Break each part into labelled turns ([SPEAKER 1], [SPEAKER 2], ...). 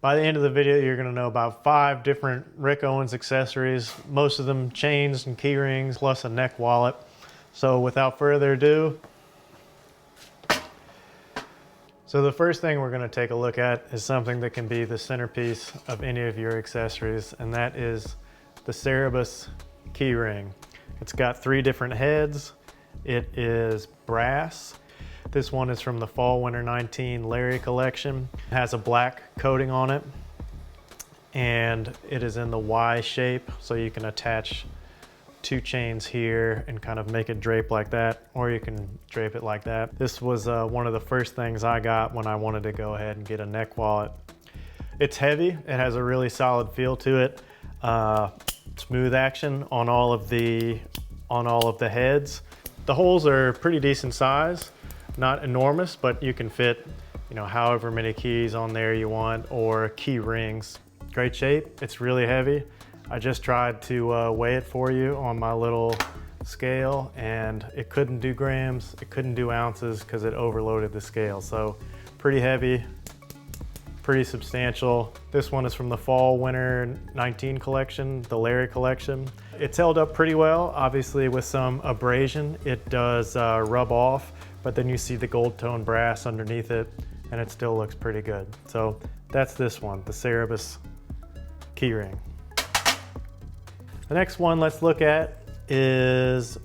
[SPEAKER 1] By the end of the video, you're gonna know about 5 different Rick Owens accessories, most of them chains and key rings, plus a neck wallet. So without further ado, so the first thing we're gonna take a look at is something that can be the centerpiece of any of your accessories, and that is the cerebus key ring. It's got 3 different heads. It is brass. This one is from the Fall Winter 19 Larry collection. It has a black coating on it, and it is in the Y shape, so you can attach 2 chains here and kind of make it drape like that, or you can drape it like that. This was one of the first things I got when I wanted to go ahead and get a neck wallet. It's heavy, it has a really solid feel to it. Smooth action on all of the heads. The holes are pretty decent size. Not enormous, but you can fit, however many keys on there you want, or key rings. Great shape, it's really heavy. I just tried to weigh it for you on my little scale, and it couldn't do grams, it couldn't do ounces because it overloaded the scale. So pretty heavy, pretty substantial. This one is from the Fall Winter 19 collection, the Larry collection. It's held up pretty well, obviously with some abrasion. It does rub off, but then you see the gold tone brass underneath it, and it still looks pretty good. So that's this one, the cerebus keyring. The next one let's look at is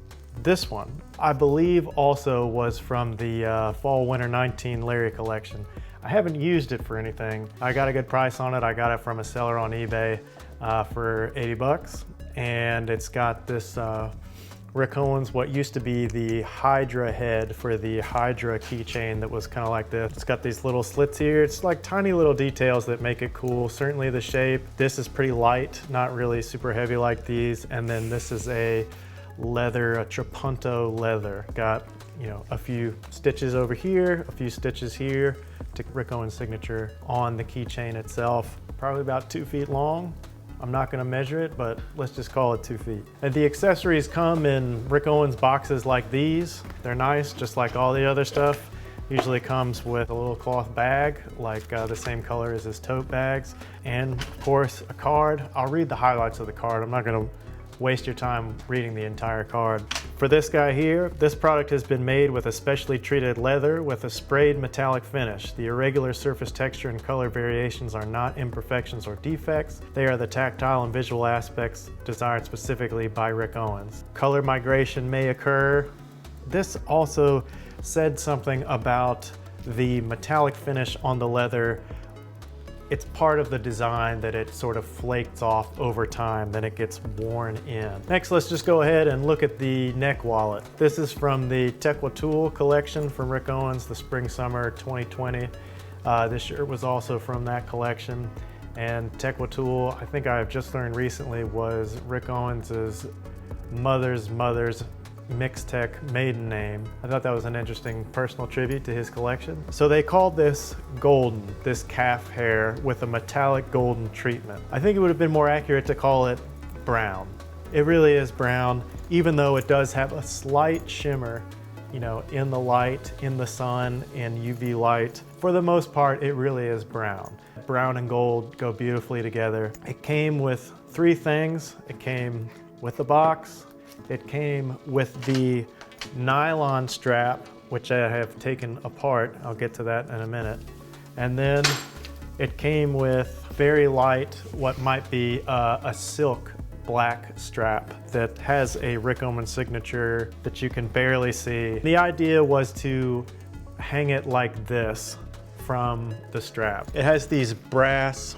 [SPEAKER 1] this one. I believe also was from the Fall Winter 19 Larry collection. I haven't used it for anything. I got a good price on it. I got it from a seller on eBay for 80 bucks. And it's got this Rick Owens, what used to be the Hydra head for the Hydra keychain that was kind of like this. It's got these little slits here. It's like tiny little details that make it cool. Certainly the shape. This is pretty light, not really super heavy like these. And then this is a leather, a trapunto leather. Got, a few stitches over here, a few stitches here to Rick Owens' signature on the keychain itself. Probably about 2 feet long. I'm not gonna measure it, but let's just call it 2 feet. And the accessories come in Rick Owens boxes like these. They're nice, just like all the other stuff. Usually comes with a little cloth bag, like the same color as his tote bags. And of course, a card. I'll read the highlights of the card. I'm not gonna waste your time reading the entire card. For this guy here, this product has been made with a specially treated leather with a sprayed metallic finish. The irregular surface texture and color variations are not imperfections or defects. They are the tactile and visual aspects desired specifically by Rick Owens. Color migration may occur. This also said something about the metallic finish on the leather. It's part of the design that it sort of flakes off over time, then it gets worn in. Next, let's just go ahead and look at the neck wallet. This is from the Tecuatl collection from Rick Owens, the Spring-Summer 2020. This shirt was also from that collection. And Tecuatl, I think I've just learned recently, was Rick Owens' mother's Mixtec maiden name. I thought that was an interesting personal tribute to his collection. So they called this golden, this calf hair with a metallic golden treatment. I think it would have been more accurate to call it brown. It really is brown, even though it does have a slight shimmer, in the light, in the sun, in UV light. For the most part, it really is brown. Brown and gold go beautifully together. It came with 3 things. It came with the box. It came with the nylon strap, which I have taken apart. I'll get to that in a minute. And then it came with very light, what might be a silk black strap that has a Rick Owens signature that you can barely see. The idea was to hang it like this from the strap. It has these brass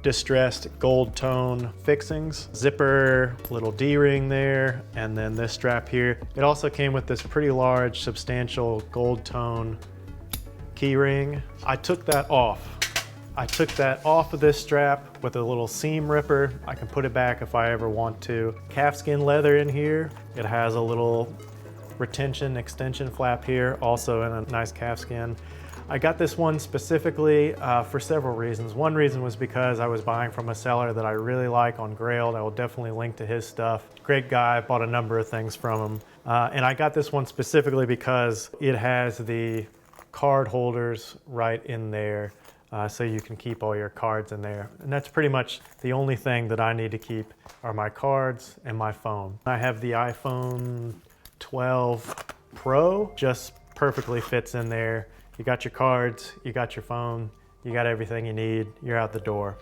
[SPEAKER 1] distressed gold tone fixings, zipper, little D-ring there, and then this strap here. It also came with this pretty large, substantial gold tone key ring. I took that off. I took that off of this strap with a little seam ripper. I can put it back if I ever want to. Calfskin leather in here. It has a little retention extension flap here, also in a nice calfskin. I got this one specifically for several reasons. One reason was because I was buying from a seller that I really like on Grailed. I will definitely link to his stuff. Great guy, bought a number of things from him. And I got this one specifically because it has the card holders right in there. so you can keep all your cards in there. And that's pretty much the only thing that I need to keep are my cards and my phone. I have the iPhone 12 Pro, just perfectly fits in there. You got your cards, you got your phone, you got everything you need, you're out the door.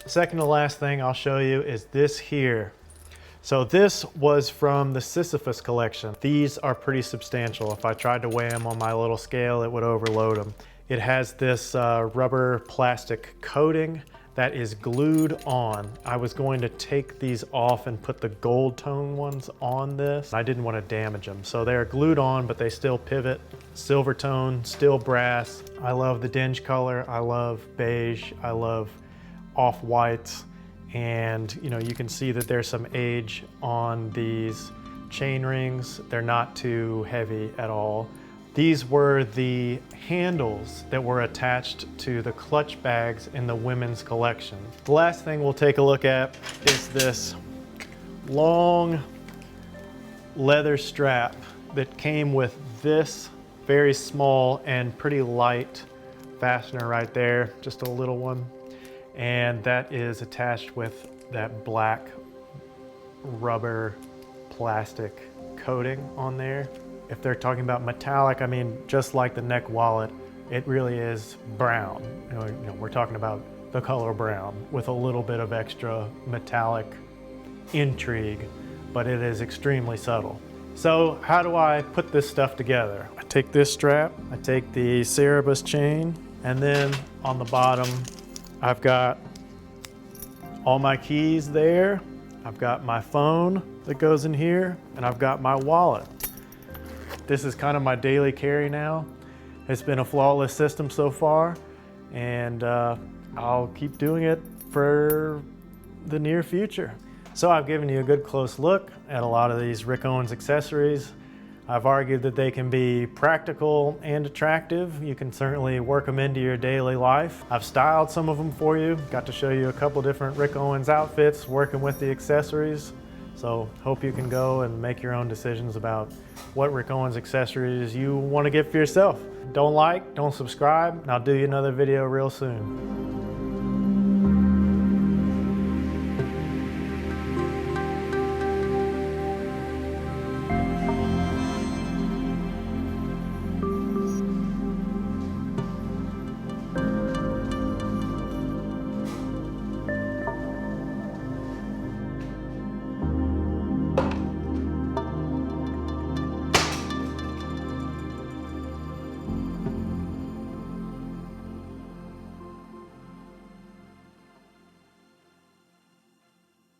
[SPEAKER 1] Second to last thing I'll show you is this here. So this was from the Sisyphus collection. These are pretty substantial. If I tried to weigh them on my little scale, it would overload them. It has this rubber plastic coating that is glued on. I was going to take these off and put the gold tone ones on this. I didn't want to damage them. So they're glued on, but they still pivot. Silver tone, still brass. I love the dinge color. I love beige. I love off-whites. And you know, you can see that there's some age on these chain rings. They're not too heavy at all. These were the handles that were attached to the clutch bags in the women's collection. The last thing we'll take a look at is this long leather strap that came with this very small and pretty light fastener right there, just a little one. And that is attached with that black rubber plastic coating on there. If they're talking about metallic, I mean, just like the neck wallet, it really is brown. You know, we're talking about the color brown with a little bit of extra metallic intrigue, but it is extremely subtle. So how do I put this stuff together? I take this strap, I take the cerebus chain, and then on the bottom, I've got all my keys there. I've got my phone that goes in here, and I've got my wallet. This is kind of my daily carry now. It's been a flawless system so far, and I'll keep doing it for the near future. So I've given you a good close look at a lot of these Rick Owens accessories. I've argued that they can be practical and attractive. You can certainly work them into your daily life. I've styled some of them for you. Got to show you a couple different Rick Owens outfits working with the accessories. So hope you can go and make your own decisions about what Rick Owens accessories you want to get for yourself. Don't like, don't subscribe, and I'll do you another video real soon.